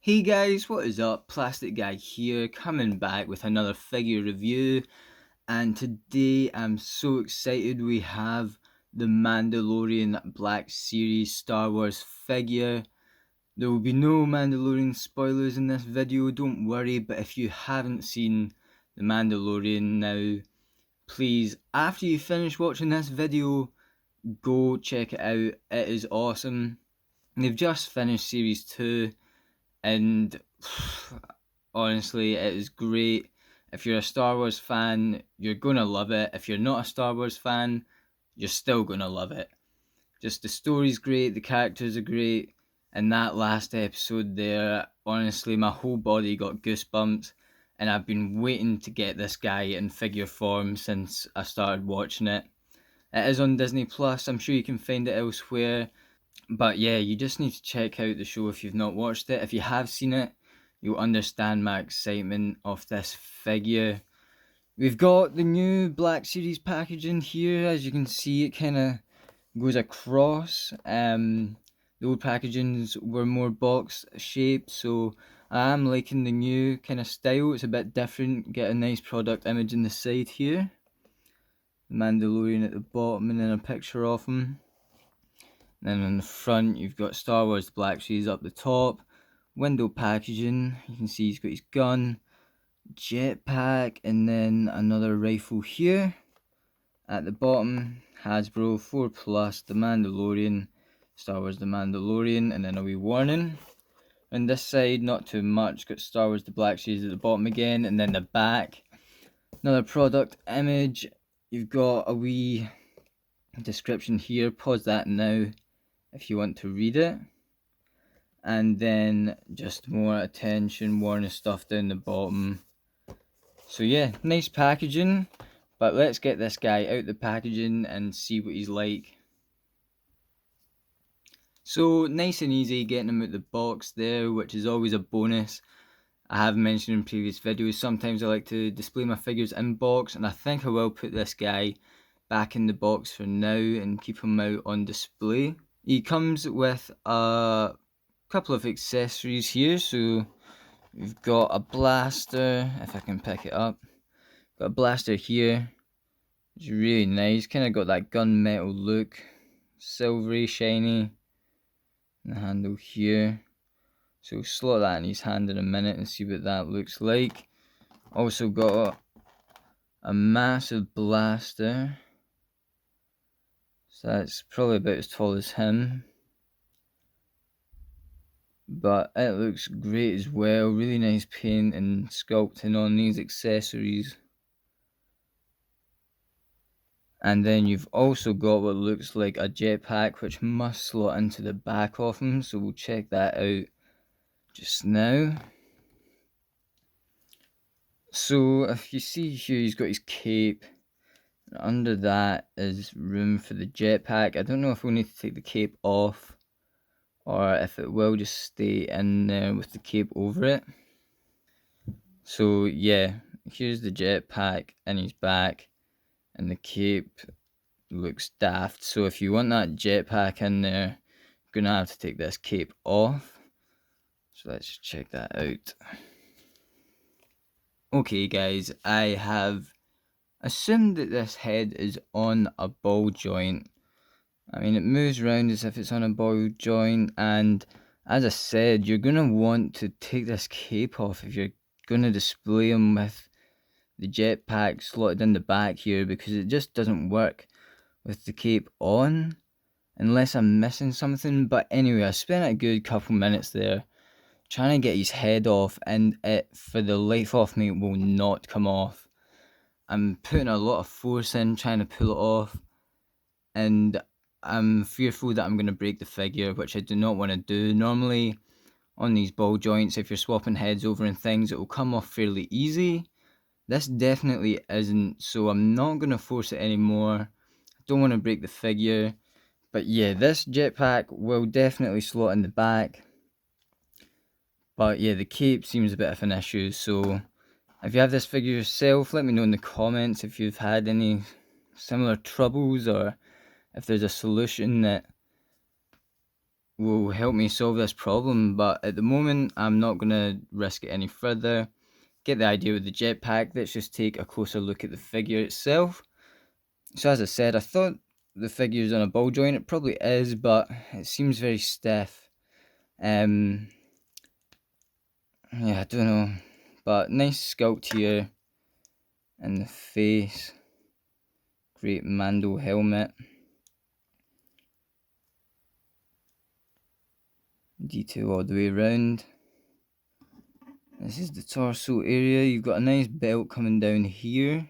Hey guys, what is up? Plastic Guy here, coming back with another figure review. And today I'm so excited we have the Mandalorian Black Series Star Wars figure. There will be no Mandalorian spoilers in this video, don't worry, but if you haven't seen the Mandalorian now, please, after you finish watching this video, go check it out. It is awesome. They've just finished Series 2 and honestly, it is great. If you're a Star Wars fan, you're gonna love it. If you're not a Star Wars fan, you're still gonna love it. Just the story's great, the characters are great, and that last episode there, honestly, my whole body got goosebumps, and I've been waiting to get this guy in figure form since I started watching it. It is on Disney Plus. I'm sure you can find it elsewhere. But yeah, you just need to check out the show if you've not watched it. If you have seen it, you'll understand my excitement of this figure. We've got the new Black Series packaging here. As you can see, it kind of goes across. The old packagings were more box shaped, so I am liking the new kind of style. It's a bit different. Get a nice product image in the side here. The Mandalorian at the bottom, and then a picture of him. Then on the front, you've got Star Wars Black Series up the top. Window packaging, you can see he's got his gun, jetpack, and then another rifle here. At the bottom, Hasbro 4 Plus, The Mandalorian, Star Wars The Mandalorian, and then a wee warning. On this side, not too much, got Star Wars The Black Series at the bottom again, and then the back. Another product image, you've got a wee description here, pause that now if you want to read it. And then just more attention warning stuff down the bottom. So yeah, nice packaging, but let's get this guy out the packaging and see what he's like. So nice and easy getting him out the box there, which is always a bonus. I have mentioned in previous videos, sometimes I like to display my figures in box, and I think I will put this guy back in the box for now and keep him out on display. He comes with a couple of accessories here, so we've got a blaster, if I can pick it up. Got a blaster here, it's really nice, kind of got that gunmetal look, silvery, shiny. And the handle here, so we'll slot that in his hand in a minute and see what that looks like. Also got a massive blaster, so that's probably about as tall as him. But it looks great as well, really nice paint and sculpting on these accessories. And then you've also got what looks like a jetpack, which must slot into the back of him, so we'll check that out just now. So if you see here, he's got his cape. Under that is room for the jetpack. I don't know if we'll need to take the cape off, or if it will just stay in there with the cape over it. So yeah, here's the jetpack in his back, and the cape looks daft. So if you want that jetpack in there, you're gonna have to take this cape off. So let's check that out. Okay guys, I have assumed that this head is on a ball joint. I mean, it moves around as if it's on a ball joint, and as I said, you're going to want to take this cape off if you're going to display him with the jetpack slotted in the back here, because it just doesn't work with the cape on, unless I'm missing something. But anyway, I spent a good couple minutes there trying to get his head off, and it, for the life of me, will not come off. I'm putting a lot of force in trying to pull it off, and I'm fearful that I'm going to break the figure, which I do not want to do. Normally, on these ball joints, if you're swapping heads over and things, it will come off fairly easy. This definitely isn't, so I'm not going to force it anymore. I don't want to break the figure. But yeah, this jetpack will definitely slot in the back. But yeah, the cape seems a bit of an issue, so if you have this figure yourself, let me know in the comments if you've had any similar troubles, or if there's a solution that will help me solve this problem, but at the moment I'm not going to risk it any further. Get the idea with the jetpack. Let's just take a closer look at the figure itself. So as I said, I thought the figure's on a ball joint. It probably is, but it seems very stiff. Yeah, I don't know. But nice sculpt here in the face. Great Mando helmet. Detail all the way around. This is the torso area. You've got a nice belt coming down here.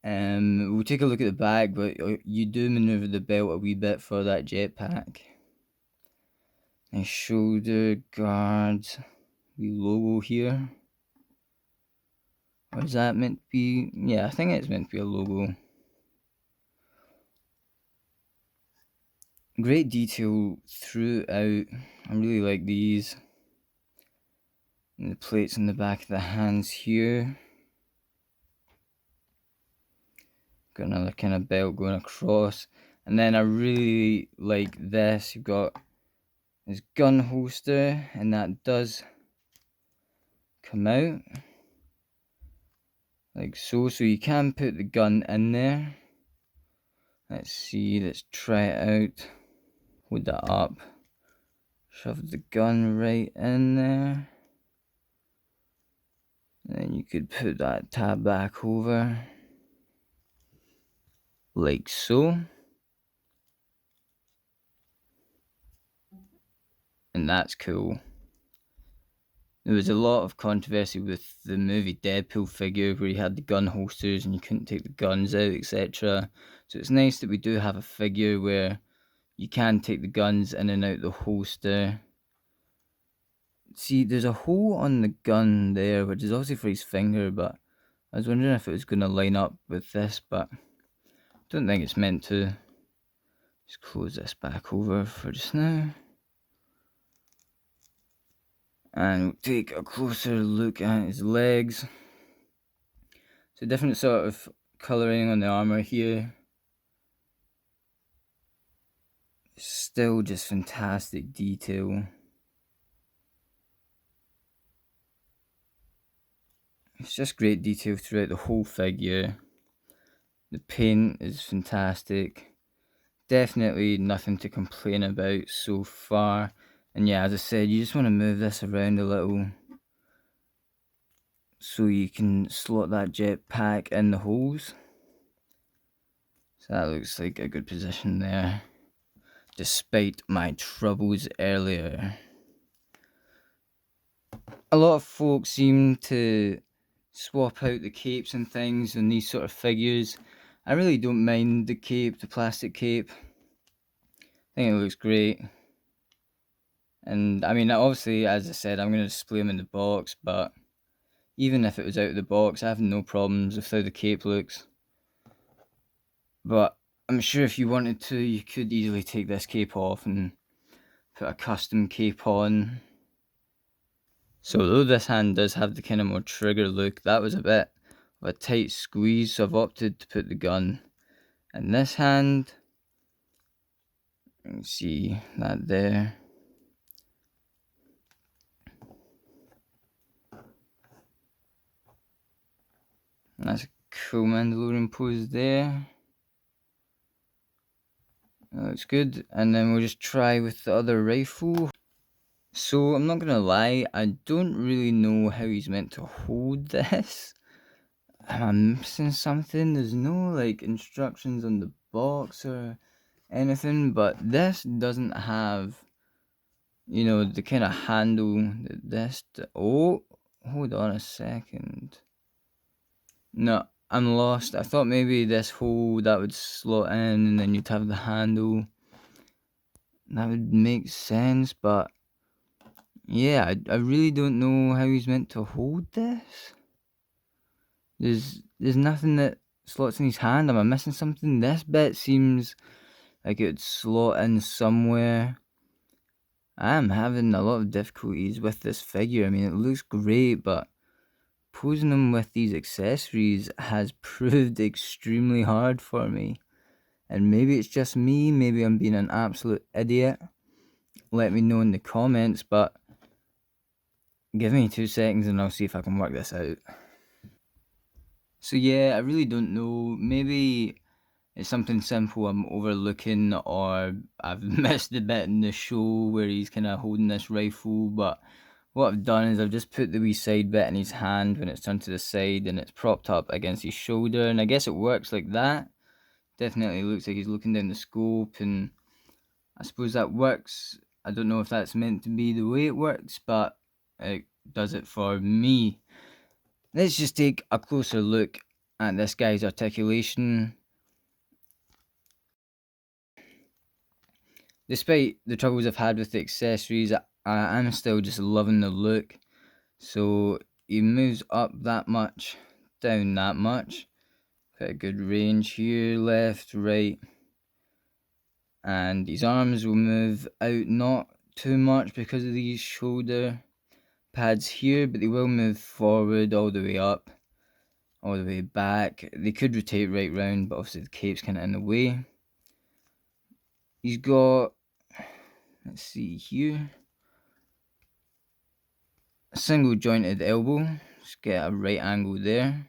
We'll take a look at the back, but you do maneuver the belt a wee bit for that jetpack. Nice shoulder guards. Wee logo here. Or is that meant to be? Yeah, I think it's meant to be a logo. Great detail throughout. I really like these. And the plates on the back of the hands here. Got another kind of belt going across. And then I really like this. You've got this gun holster, and that does come out. Like so. So you can put the gun in there. Let's see, let's try it out. Hold that up. Shove the gun right in there. And then you could put that tab back over. Like so. And that's cool. There was a lot of controversy with the movie Deadpool figure where you had the gun holsters and you couldn't take the guns out, etc. So it's nice that we do have a figure where you can take the guns in and out the holster. See, there's a hole on the gun there, which is obviously for his finger, but I was wondering if it was going to line up with this, but I don't think it's meant to. Just close this back over for just now. And we'll take a closer look at his legs. So different sort of colouring on the armour here. Still just fantastic detail. It's just great detail throughout the whole figure. The paint is fantastic. Definitely nothing to complain about so far. And yeah, as I said, you just want to move this around a little so you can slot that jetpack in the holes. So that looks like a good position there, despite my troubles earlier. A lot of folks seem to swap out the capes and things on these sort of figures. I really don't mind the cape, the plastic cape. I think it looks great. And I mean, obviously, as I said, I'm going to display them in the box, but even if it was out of the box, I have no problems with how the cape looks. But I'm sure if you wanted to, you could easily take this cape off and put a custom cape on. So though this hand does have the kind of more trigger look, that was a bit of a tight squeeze, so I've opted to put the gun in this hand. You can see that there. And that's a cool Mandalorian pose there. That looks good. And then we'll just try with the other rifle. So I'm not gonna lie, I don't really know how he's meant to hold this. Am I missing something? There's no like instructions on the box or anything, but this doesn't have, you know, the kind of handle that this. Oh, hold on a second. No, I'm lost. I thought maybe this hole that would slot in and then you'd have the handle. That would make sense, but yeah, I really don't know how he's meant to hold this. There's nothing that slots in his hand. Am I missing something? This bit seems like it would slot in somewhere. I am having a lot of difficulties with this figure. I mean, it looks great, but posing him with these accessories has proved extremely hard for me. And maybe it's just me, maybe I'm being an absolute idiot. let me know in the comments, but give me 2 seconds and I'll see if I can work this out. So yeah, I really don't know. Maybe it's something simple I'm overlooking, or I've missed the bit in the show where he's kind of holding this rifle. But what I've done is I've just put the wee side bit in his hand when it's turned to the side and it's propped up against his shoulder. And I guess it works like that. Definitely looks like he's looking down the scope, and I suppose that works. I don't know if that's meant to be the way it works, but it does it for me. Let's just take a closer look at this guy's articulation. Despite the troubles I've had with the accessories, I'm still just loving the look. So he moves up that much, down that much. Got a good range here, left, right. And his arms will move out not too much because of these shoulder pads here, but they will move forward all the way up, all the way back. They could rotate right round, but obviously the cape's kind of in the way. He's got, let's see here, a single jointed elbow. Just get a right angle there.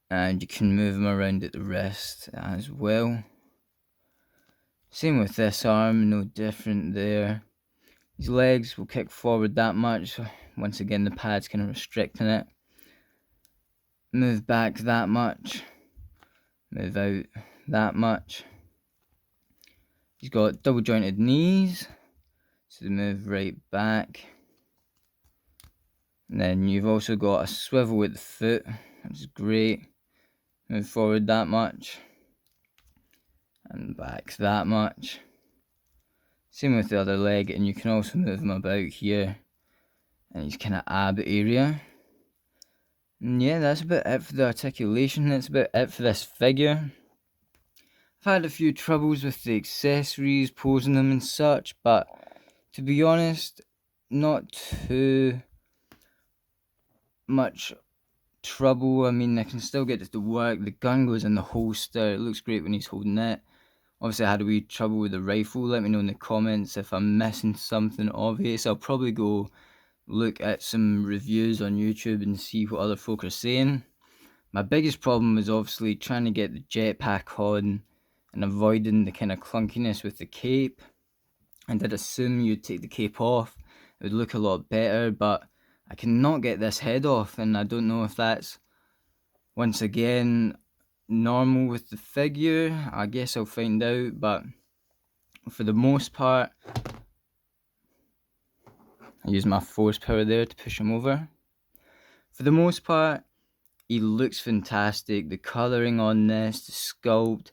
And you can move him around at the wrist as well. Same with this arm, no different there. His legs will kick forward that much. Once again, the pad's kind of restricting it. Move back that much. Move out that much. He's got double jointed knees, so they move right back. And then you've also got a swivel at the foot, which is great. Move forward that much. And back that much. Same with the other leg, and you can also move him about here in his kind of ab area. And yeah, that's about it for the articulation. That's about it for this figure. I've had a few troubles with the accessories, posing them and such, but to be honest, not too much trouble. I mean, I can still get it to work. The gun goes in the holster. It looks great when he's holding it. Obviously, I had a wee trouble with the rifle. Let me know in the comments if I'm missing something obvious. I'll probably go look at some reviews on YouTube and see what other folk are saying. My biggest problem was obviously trying to get the jetpack on and avoiding the kind of clunkiness with the cape. I did assume you'd take the cape off, it would look a lot better, but I cannot get this head off, and I don't know if that's, once again, normal with the figure. I guess I'll find out, but for the most part, I use my force power there to push him over. For the most part, he looks fantastic. The colouring on this, the sculpt,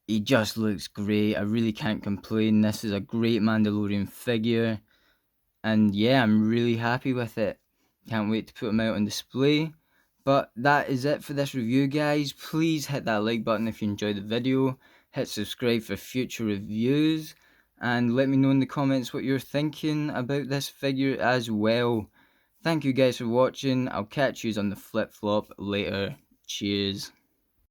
he just looks great. I really can't complain. This is a great Mandalorian figure. And yeah, I'm really happy with it. Can't wait to put him out on display. But that is it for this review, guys. Please hit that like button if you enjoyed the video. Hit subscribe for future reviews. And let me know in the comments what you're thinking about this figure as well. Thank you guys for watching. I'll catch you on the flip-flop later. Cheers.